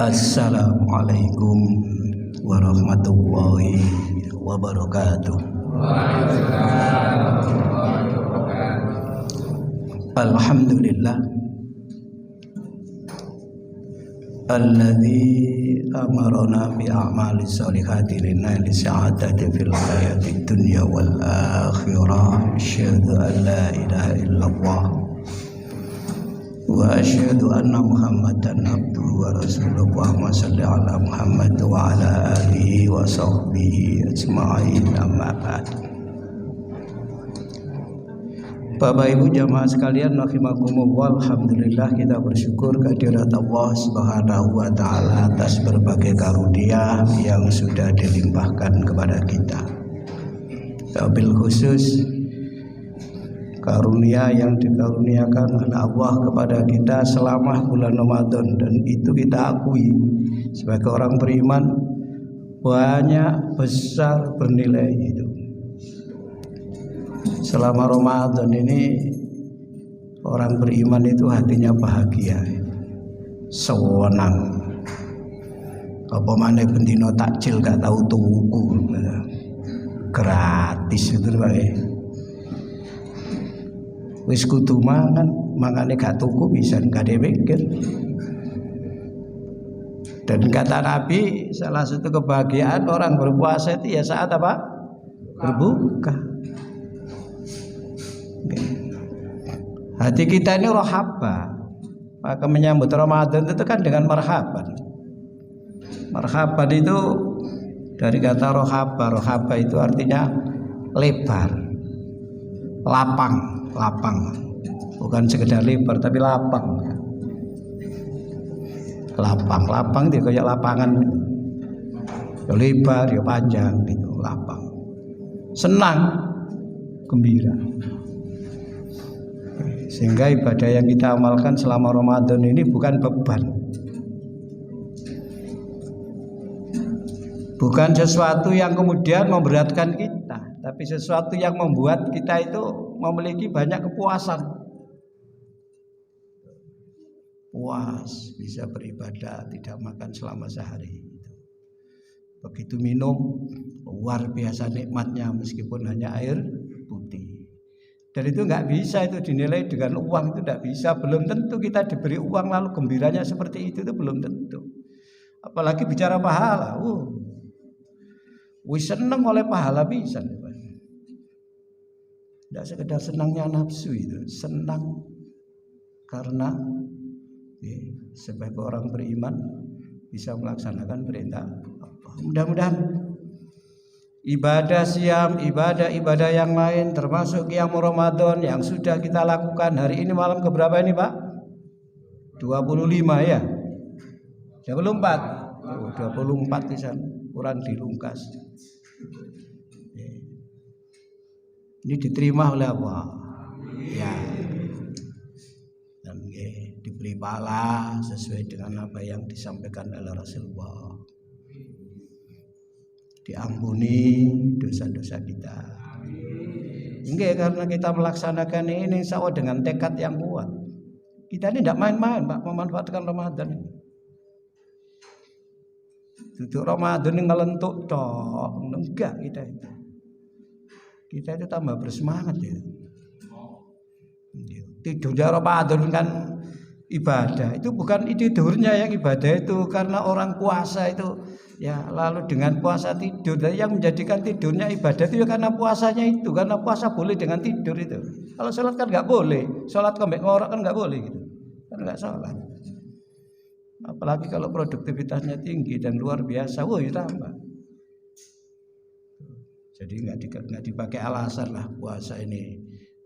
Assalamualaikum warahmatullahi wabarakatuh. Alhamdulillah alladzi amarna bi a'mali sholihati linaili sa'adati fil hayati dunya wal akhirah. Asyhadu an la ilaha illallah wa asyhadu anna Muhammadan abduhu wa rasuluhu. Allahumma shalli ala Muhammad wa ala alihi wa sahbihi ajma'in, amma ba'd. Bapak Ibu jamaah sekalian rahimakumullah, alhamdulillah kita bersyukur kehadirat Allah Subhanahu wa taala atas berbagai karunia yang sudah dilimpahkan kepada kita. Wabil khusus karunia yang dikaruniakan oleh Allah kepada kita selama bulan Ramadan, dan itu kita akui sebagai orang beriman banyak besar bernilai itu. Selama Ramadan ini orang beriman itu hatinya bahagia, sewenang. Apa maneh bendino takjil gak tahu tuku, gratis itu bae. Wis kudu mangane gak tuku bisa gak dipikir. Dan kata Nabi, salah satu kebahagiaan orang berpuasa itu ya saat apa? Berbuka. Hati kita ini rohaba, maka menyambut Ramadan itu kan dengan marhaban. Marhaban itu dari kata rohaba. Rohaba itu artinya lebar, lapang, bukan sekedar lebar tapi lapang. Lapang dia kayak lapangan, ya lebar, ya panjang, gitu, lapang, senang, gembira. Sehingga ibadah yang kita amalkan selama Ramadan ini bukan beban, bukan sesuatu yang kemudian memberatkan kita, tapi sesuatu yang membuat kita itu memiliki banyak kepuasan. Puas, bisa beribadah, tidak makan selama sehari. Begitu minum, luar biasa nikmatnya meskipun hanya air putih. Dan itu nggak bisa itu dinilai dengan uang, itu nggak bisa. Belum tentu kita diberi uang lalu gembiranya seperti itu belum tentu. Apalagi bicara pahala, wis seneng oleh pahala bisa. Tidak sekedar senangnya nafsu itu, senang karena sebagai orang beriman bisa melaksanakan perintah Allah. Mudah-mudahan ibadah siam, ibadah yang lain termasuk qiyam Ramadan yang sudah kita lakukan hari ini malam keberapa ini Pak? 25 ya? 24 di sana, kurang dilungkas. Ini diterima oleh Allah ya, dan diberi pahala sesuai dengan apa yang disampaikan oleh Rasulullah. Diampuni dosa-dosa kita. Enggak, karena kita melaksanakan ini insya Allah dengan tekad yang kuat. Kita ini tidak main-main Pak memanfaatkan Ramadan ini. Duduk Ramadan ini ngelentuk toh, enggak kita itu. Kita itu tambah bersemangat ya. Tidurnya Ramadan kan ibadah, itu bukan tidurnya yang ibadah itu, karena orang puasa itu ya lalu dengan puasa tidur. Dan yang menjadikan tidurnya ibadah itu ya karena puasanya itu, karena puasa boleh dengan tidur itu. Kalau sholat kan nggak boleh, sholat kembek ngorok kan nggak boleh gitu, kan nggak sholat. Apalagi kalau produktivitasnya tinggi dan luar biasa, ya tambah. Jadi nggak dipakai alasan lah puasa ini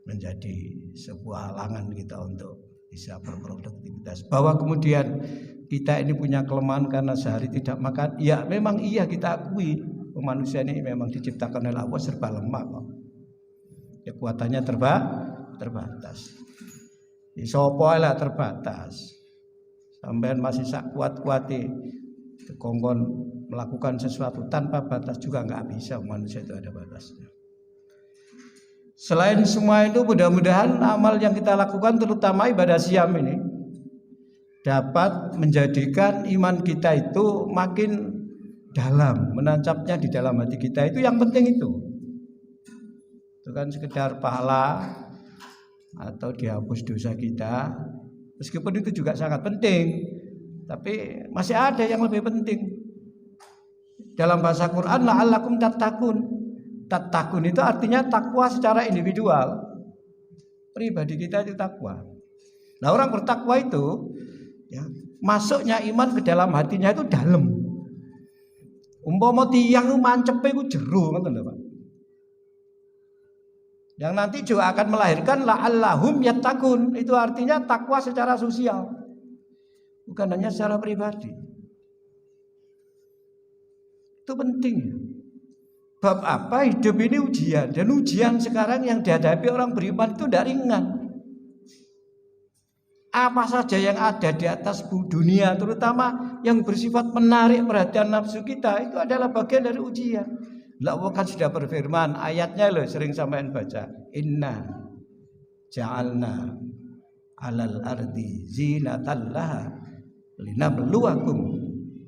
menjadi sebuah halangan kita untuk bisa berproduktivitas. Bahwa kemudian kita ini punya kelemahan karena sehari tidak makan, ya memang iya kita akui. Manusia ini memang diciptakan oleh Allah serba lemah kok. Kekuatannya terbatas. Sopolah terbatas. Sampean masih sak kuat-kuati kongkon melakukan sesuatu tanpa batas juga nggak bisa. Manusia itu ada batasnya. Selain semua itu, mudah-mudahan amal yang kita lakukan terutama ibadah siam ini dapat menjadikan iman kita itu makin dalam, menancapnya di dalam hati kita. Itu yang penting itu. Itu kan sekedar pahala atau dihapus dosa kita. Meskipun itu juga sangat penting, tapi masih ada yang lebih penting. Dalam bahasa Quran, la'allakum tattaqun. Tattaqun itu artinya takwa secara individual. Pribadi kita itu takwa. Nah, orang bertakwa itu ya, masuknya iman ke dalam hatinya itu dalam. Umpama tiang mancepe ku jero ngoten lho, Pak. Yang nanti juga akan melahirkan la'allahum yattaqun. Itu artinya takwa secara sosial. Bukan hanya secara pribadi. Itu penting. Bab apa hidup ini ujian. Dan ujian sekarang yang dihadapi orang beriman itu tidak ringan. Apa saja yang ada di atas dunia, terutama yang bersifat menarik perhatian nafsu kita, itu adalah bagian dari ujian. Allah kan sudah berfirman, ayatnya loh sering sampean baca, inna ja'alna alal ardi zinatan laha linabluwakum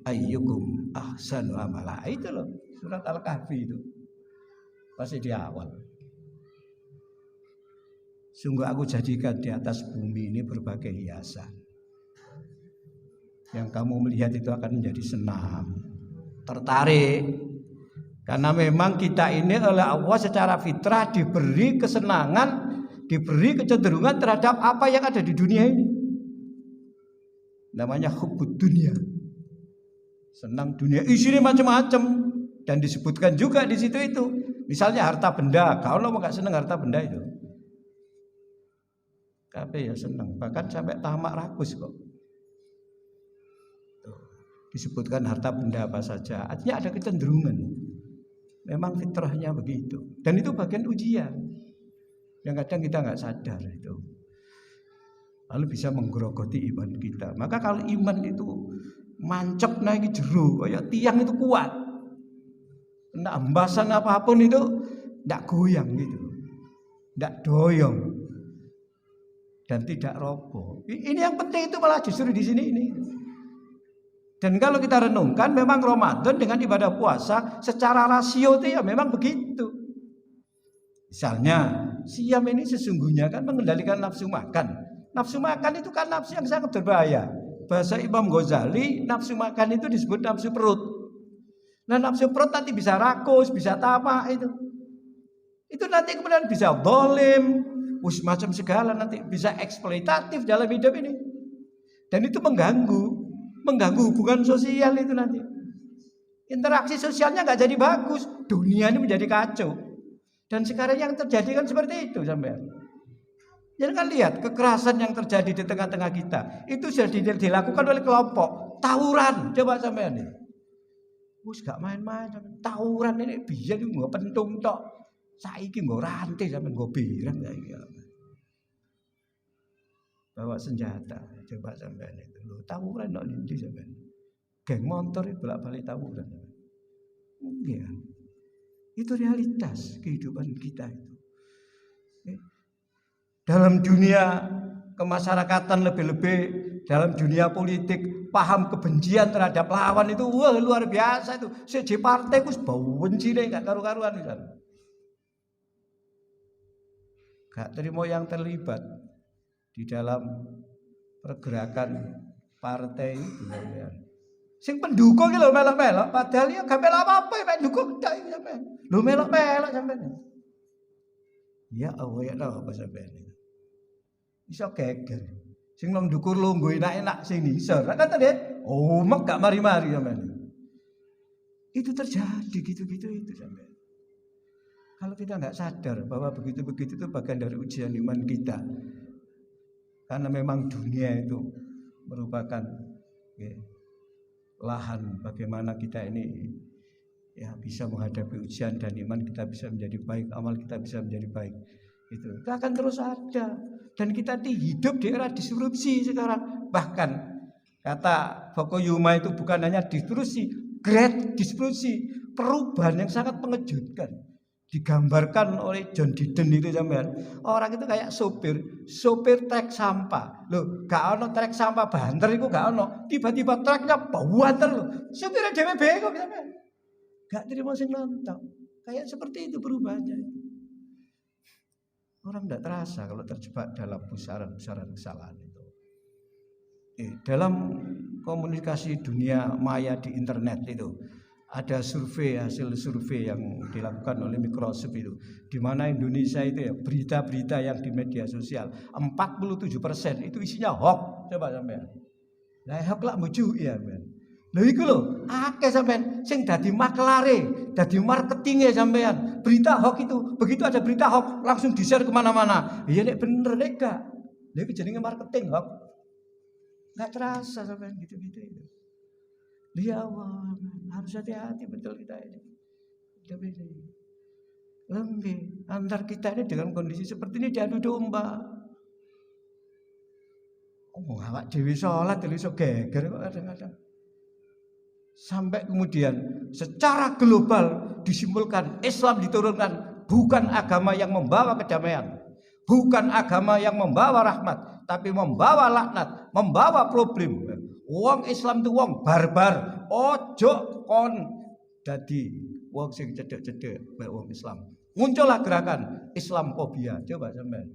ayyukum ahsanu amala. Itu loh surat Al-Kahfi itu pasti di awal. Sungguh aku jadikan di atas bumi ini berbagai hiasan. Yang kamu melihat itu akan menjadi senang, tertarik. Karena memang kita ini oleh Allah secara fitrah diberi kesenangan, diberi kecenderungan terhadap apa yang ada di dunia ini. Namanya hubbud dunia. Senang dunia, isinya macam-macam. Dan disebutkan juga di situ itu. Misalnya harta benda, kalau lo nggak senang harta benda itu. Tapi ya senang, bahkan sampai tamak rakus kok. Disebutkan harta benda apa saja, artinya ada kecenderungan. Memang fitrahnya begitu. Dan itu bagian ujian yang kadang kita nggak sadar itu. Lalu bisa menggerogoti iman kita. Maka kalau iman itu mancep naik jero, kayak tiang itu kuat. Kena embasan apapun itu nggak goyang gitu, nggak doyong. Dan tidak roboh. Ini yang penting itu malah justru di sini ini. Dan kalau kita renungkan, memang Ramadan dengan ibadah puasa secara rasio itu ya memang begitu. Misalnya, siam ini sesungguhnya kan mengendalikan nafsu makan. Nafsu makan itu kan nafsu yang sangat berbahaya. Bahasa Imam Ghazali, nafsu makan itu disebut nafsu perut. Nah, nafsu perut nanti bisa rakus, bisa tamak itu. Itu nanti kemudian bisa zalim. Macam segala nanti bisa eksploitatif dalam hidup ini. Dan itu mengganggu hubungan sosial itu nanti. Interaksi sosialnya nggak jadi bagus, dunia ini menjadi kacau. Dan sekarang yang terjadi kan seperti itu sampean. Jadi kan lihat kekerasan yang terjadi di tengah-tengah kita itu sudah dilakukan oleh kelompok tawuran. Coba sampean ini. Gak main-main, tawuran ini biar nggak pentung tok. Saiki nggo rantai sampean nggo birang saiki. Bawa senjata, coba sampean itu. Lho, tawuran kok ndi sampean? Geng motor itu bolak-balik tawuran. Iya. Itu realitas kehidupan kita itu. Dalam dunia kemasyarakatan lebih-lebih dalam dunia politik, paham kebencian terhadap lawan itu wah luar biasa itu. Seje partai ku bau bencine gak karu-karuan itu. Gak terima yang terlibat di dalam pergerakan partai itu ya. Sing pendukung iki lho melok-melok padahal ya gak melok apa-apa mek ndukung tok iki sampean. Lho melok-melok sampean. Ya Allah ya apa sampean. Iso geger. Sing nang ndukur lungguh enak-enak sing nisor. Kan tadi mek gak mari-mari sampean. Itu terjadi gitu-gitu itu sampean. Kalau kita nggak sadar bahwa begitu-begitu itu bagian dari ujian iman kita, karena memang dunia itu merupakan ya, lahan bagaimana kita ini ya bisa menghadapi ujian dan iman kita bisa menjadi baik, amal kita bisa menjadi baik. Itu akan terus ada dan kita hidup di era disrupsi sekarang. Bahkan kata Fukuyama itu bukan hanya disrupsi, great disrupsi, perubahan yang sangat mengejutkan. digambarkan oleh John Diden itu sampean. Orang itu kayak sopir trek sampah. Loh, gak ono trek sampah banter iku gak ono. Tiba-tiba treknya banter loh. Sopirnya dhewe bengok sampean. Gak terima sing nonton. Kayak seperti itu perubahannya. Orang tidak terasa kalau terjebak dalam pusaran-pusaran kesalahan itu. Dalam komunikasi dunia maya di internet itu ada hasil survei yang dilakukan oleh Microsoft itu, di mana Indonesia itu ya berita-berita yang di media sosial 47% itu isinya hoax. Coba sampean. Lah hoax lak mbuju ya, men. Lho iku lho, akeh sampean sing dadi maklare, dadi marketinge sampean. Berita hoax itu, begitu ada berita hoax langsung di-share kemana-mana. Iya nek bener nek gak. Lha iki jenenge marketing hoax. Enggak terasa sampean gitu-gitu itu. Ya Allah, harus hati-hati betul kita ini. Antar kita ini dengan kondisi seperti ini diadu domba. Oh, awak dewi sholat iso geger kok kadang-kadang. Sampai kemudian secara global disimpulkan Islam diturunkan bukan agama yang membawa kedamaian, bukan agama yang membawa rahmat, tapi membawa laknat, membawa problem. Wong Islam itu wong barbar, ojo kon dadi wong sing cedek-cedek bae wong Islam. Muncullah gerakan Islamfobia. Coba sampean.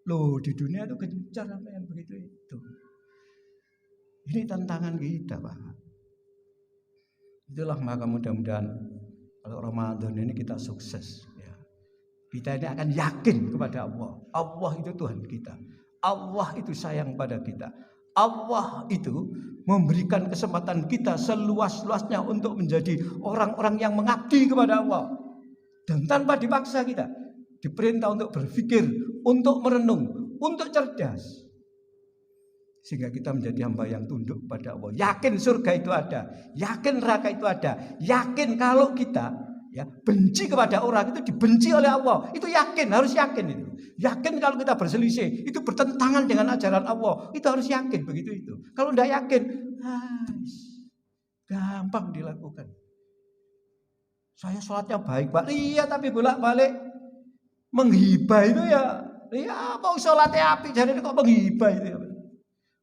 Loh, di dunia itu gencar sampean begitu itu. Ini tantangan kita, Pak. Itulah maka mudah-mudahan kalau Ramadan ini kita sukses ya. Kita ini akan yakin kepada Allah. Allah itu Tuhan kita. Allah itu sayang pada kita. Allah itu memberikan kesempatan kita seluas-luasnya untuk menjadi orang-orang yang mengabdi kepada Allah. Dan tanpa dipaksa kita diperintah untuk berpikir, untuk merenung, untuk cerdas. Sehingga kita menjadi hamba yang tunduk pada Allah. Yakin surga itu ada, yakin neraka itu ada, yakin kalau kita ya benci kepada orang itu dibenci oleh Allah. Itu yakin, harus yakin itu. Yakin kalau kita berselisih itu bertentangan dengan ajaran Allah. Itu harus yakin begitu itu. Kalau tidak yakin, gampang dilakukan. Saya sholatnya baik, Pak. Iya, tapi bolak-balik menghibah itu ya. Iya, mau sholatnya api jadi kok menghibah itu ya.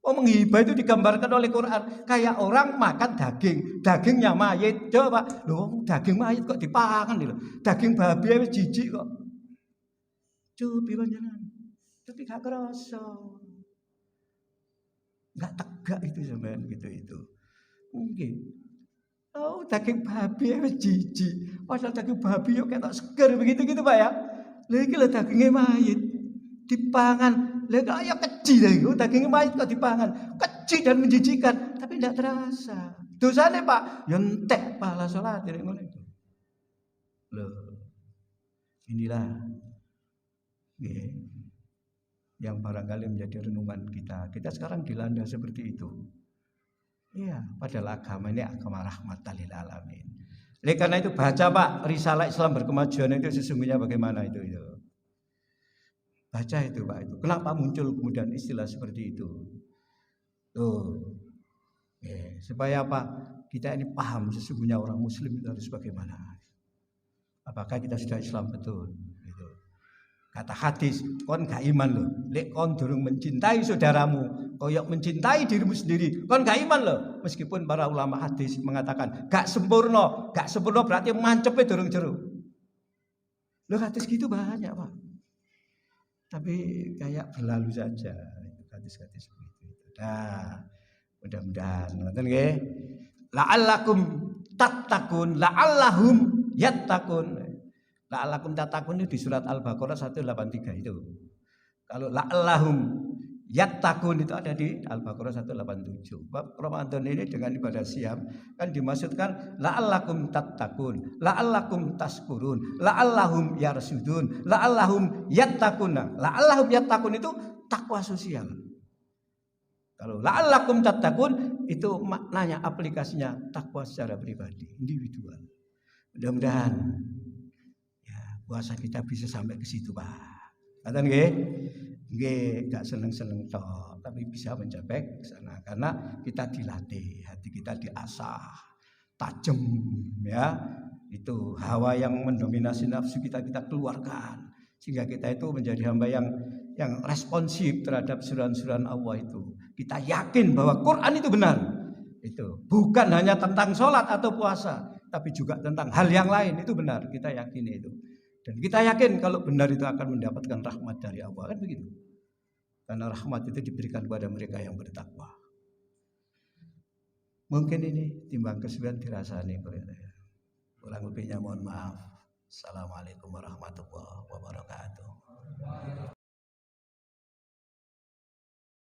Oh, menghibah itu digambarkan oleh Quran kayak orang makan daging, dagingnya mayit. Coba, loh, daging mayit kok dipangan loh. Daging babi wis jijik kok. Coba panjenengan. Tapi gak kerasa. Gak tegak itu sampean gitu itu. Mungkin. Oh, daging babi wis jijik. Padahal daging babi yo ketok seger begitu-gitu, Pak ya. Lha iki lho dagingnya mayit dipangan. Lah kok ya keji lha iku daging mayit kok dipangan. Keji dan menjijikan, tapi tidak terasa. Dosane, Pak, ya entek pahala salat nek ngono itu. Loh. Inilah yang barangkali menjadi renungan kita. Kita sekarang dilanda seperti itu. Iya, padahal agama ini agama rahmatan lil alamin. Oleh karena itu baca, Pak, Risalah Islam Berkemajuan itu sesungguhnya bagaimana itu. Baca itu, Pak, itu. Kenapa muncul kemudian istilah seperti itu? Tuh. Supaya apa? Kita ini paham sesungguhnya orang muslim itu harus bagaimana. Apakah kita sudah Islam betul? Gitu. Kata hadis, kon gak iman loh. Lek kon durung mencintai saudaramu, koyok mencintai dirimu sendiri. Kon gak iman loh. Meskipun para ulama hadis mengatakan gak sempurna berarti mancepnya durung jeruk. Loh, hadis gitu banyak, Pak. Tapi kayak berlalu saja hadis-hadis begitu. Nah, mudah-mudahan ngoten nggih. La'allakum tattaqun, la'allahum yattaqun. La'allakum tattaqun itu di surat Al-Baqarah 183 itu. Kalau la'allahum yattaqun itu ada di Al-Baqarah 187. Bab Ramadan ini dengan ibadah siam kan dimaksudkan la'allakum tattaqun, la'allakum tashkurun, la'allahum yarsudun, la'allahum yattaqun. La'allahum yattaqun itu takwa sosial. Kalau la'allakum tattaqun itu maknanya aplikasinya takwa secara pribadi, individual. Mudah-mudahan ya puasa kita bisa sampai ke situ, Pak. Ngoten nggih? Nggih, gak seneng-seneng tok, tapi bisa mencapai ke sana karena kita dilatih, hati kita diasah, tajam ya. Itu hawa yang mendominasi nafsu kita keluarkan, sehingga kita itu menjadi hamba yang responsif terhadap suruhan-suruhan Allah itu. Kita yakin bahwa Quran itu benar. Itu bukan hanya tentang sholat atau puasa, tapi juga tentang hal yang lain. Itu benar, kita yakin itu. Dan kita yakin kalau benar itu akan mendapatkan rahmat dari Allah, kan begitu. Karena rahmat itu diberikan kepada mereka yang bertakwa. Mungkin ini timbang kesulitan dirasani. Kurang lebihnya mohon maaf. Assalamualaikum warahmatullahi wabarakatuh.